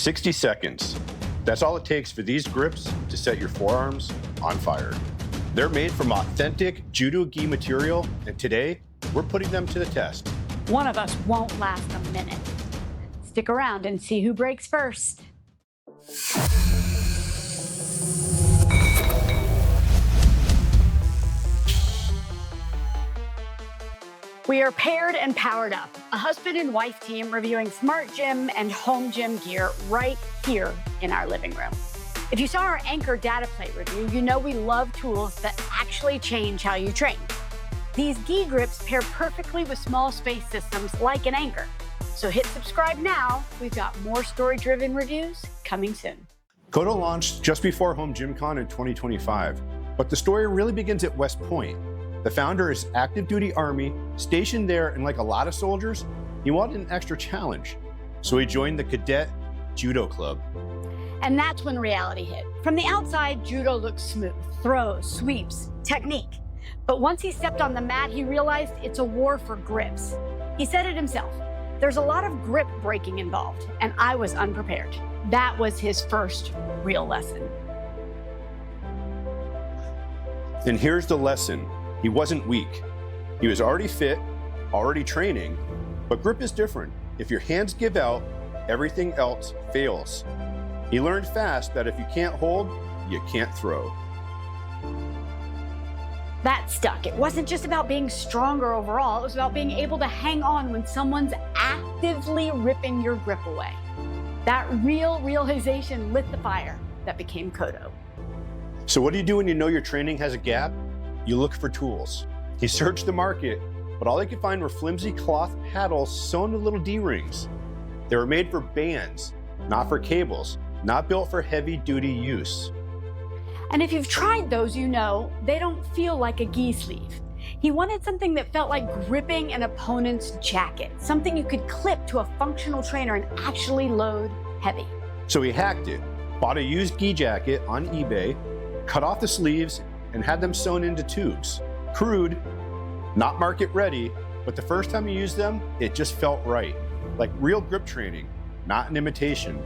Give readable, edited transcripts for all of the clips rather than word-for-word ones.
60 seconds. That's all it takes for these grips to set your forearms on fire. They're made from authentic Judo Gi material, and today, we're putting them to the test. One of us won't last a minute. Stick around and see who breaks first. We are paired and powered up, a husband and wife team reviewing smart gym and home gym gear right here in our living room. If you saw our Ancore data plate review, you know we love tools that actually change how you train. These Gi Grips pair perfectly with small space systems like an Ancore. So hit subscribe now. We've got more story-driven reviews coming soon. Kodo launched just before Home Gym Con in 2025, but the story really begins at West Point. The founder is active duty Army, stationed there, and like a lot of soldiers, he wanted an extra challenge. So he joined the Cadet Judo Club. And that's when reality hit. From the outside, Judo looked smooth, throws, sweeps, technique. But once he stepped on the mat, he realized it's a war for grips. He said it himself, there's a lot of grip breaking involved, and I was unprepared. That was his first real lesson. And here's the lesson. He wasn't weak. He was already fit, already training, but grip is different. If your hands give out, everything else fails. He learned fast that if you can't hold, you can't throw. That stuck. It wasn't just about being stronger overall, it was about being able to hang on when someone's actively ripping your grip away. That real realization lit the fire that became Kodo. So what do you do when you know your training has a gap? You look for tools. He searched the market, but all he could find were flimsy cloth paddles sewn to little D-rings. They were made for bands, not for cables, not built for heavy-duty use. And if you've tried those, you know they don't feel like a gi sleeve. He wanted something that felt like gripping an opponent's jacket, something you could clip to a functional trainer and actually load heavy. So he hacked it, bought a used gi jacket on eBay, cut off the sleeves, and had them sewn into tubes. Crude, not market ready, but the first time he used them, it just felt right. Like real grip training, not an imitation.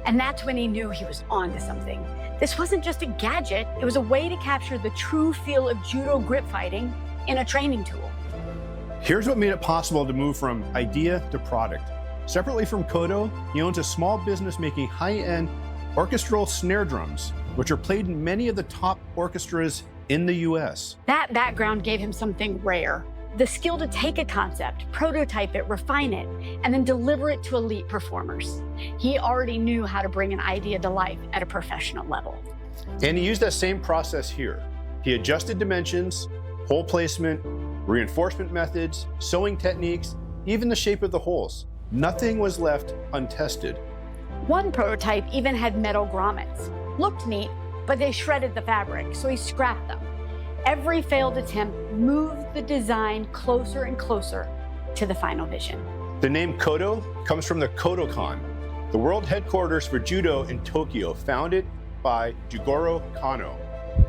And that's when he knew he was onto something. This wasn't just a gadget, it was a way to capture the true feel of judo grip fighting in a training tool. Here's what made it possible to move from idea to product. Separately from Kodo, he owns a small business making high-end orchestral snare drums, which are played in many of the top orchestras in the US. That background gave him something rare. The skill to take a concept, prototype it, refine it, and then deliver it to elite performers. He already knew how to bring an idea to life at a professional level. And he used that same process here. He adjusted dimensions, hole placement, reinforcement methods, sewing techniques, even the shape of the holes. Nothing was left untested. One prototype even had metal grommets. Looked neat, but they shredded the fabric, so he scrapped them. Every failed attempt moved the design closer and closer to the final vision. The name Kodo comes from the Kodokan, the world headquarters for judo in Tokyo, founded by Jigoro Kano.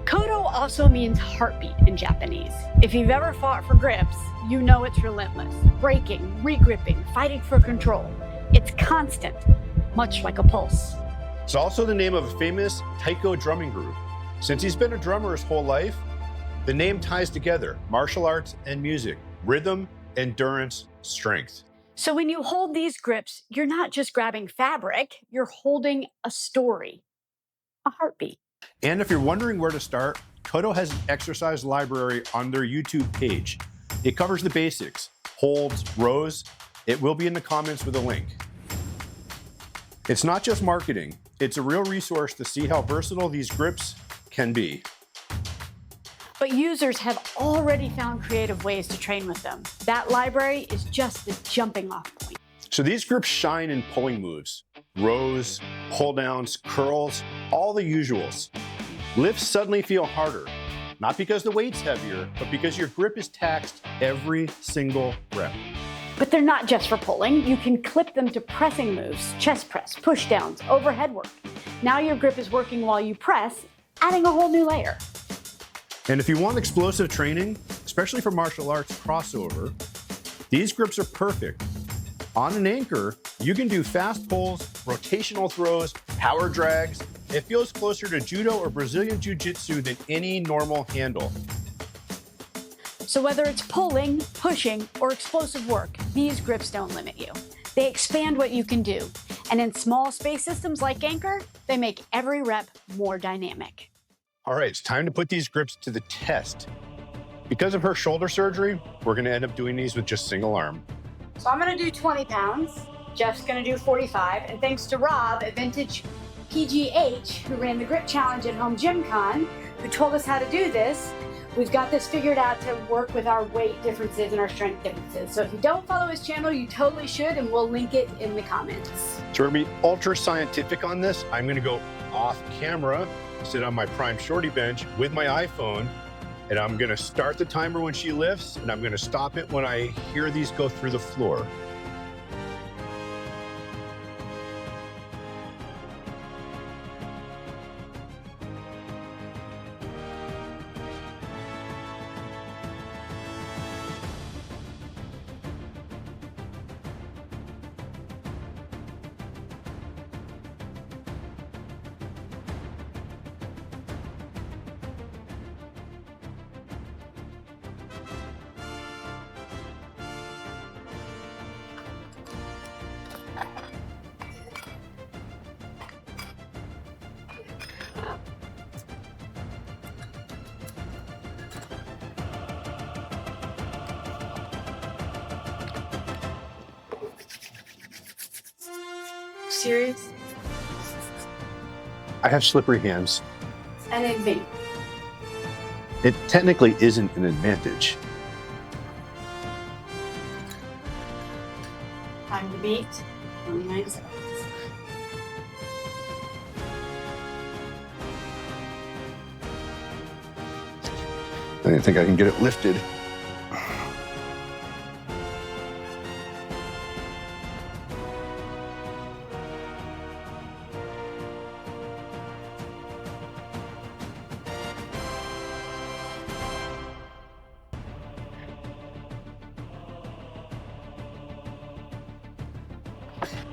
Kodo also means heartbeat in Japanese. If you've ever fought for grips, you know it's relentless. Breaking, regripping, fighting for control. It's constant, much like a pulse. It's also the name of a famous taiko drumming group. Since he's been a drummer his whole life, the name ties together martial arts and music, rhythm, endurance, strength. So when you hold these grips, you're not just grabbing fabric, you're holding a story, a heartbeat. And if you're wondering where to start, Kodo has an exercise library on their YouTube page. It covers the basics, holds, rows. It will be in the comments with a link. It's not just marketing. It's a real resource to see how versatile these grips can be. But users have already found creative ways to train with them. That library is just the jumping off point. So these grips shine in pulling moves, rows, pull downs, curls, all the usuals. Lifts suddenly feel harder, not because the weight's heavier, but because your grip is taxed every single rep. But they're not just for pulling. You can clip them to pressing moves, chest press, push downs, overhead work. Now your grip is working while you press, adding a whole new layer. And if you want explosive training, especially for martial arts crossover, these grips are perfect. On an Ancore, you can do fast pulls, rotational throws, power drags. It feels closer to Judo or Brazilian Jiu-Jitsu than any normal handle. So whether it's pulling, pushing, or explosive work, these grips don't limit you. They expand what you can do. And in small space systems like Ancore, they make every rep more dynamic. All right, it's time to put these grips to the test. Because of her shoulder surgery, we're gonna end up doing these with just single arm. So I'm gonna do 20 pounds. Jeff's gonna do 45. And thanks to Rob at Vintage PGH, who ran the grip challenge at Home Gym Con, who told us how to do this, we've got this figured out to work with our weight differences and our strength differences. So if you don't follow his channel, you totally should, and we'll link it in the comments. So we're gonna be ultra scientific on this. I'm gonna go off camera, sit on my prime shorty bench with my iPhone, and I'm gonna start the timer when she lifts, and I'm gonna stop it when I hear these go through the floor. Serious? I have slippery hands. And in me. It technically isn't an advantage. Time to beat 29 seconds. I didn't think I can get it lifted.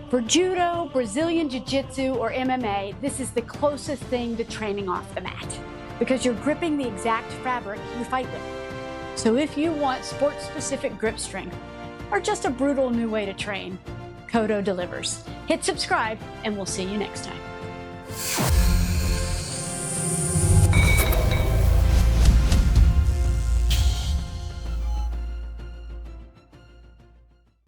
For Judo, Brazilian Jiu-Jitsu, or MMA, this is the closest thing to training off the mat because you're gripping the exact fabric you fight with. So if you want sport-specific grip strength or just a brutal new way to train, Kodo delivers. Hit subscribe and we'll see you next time.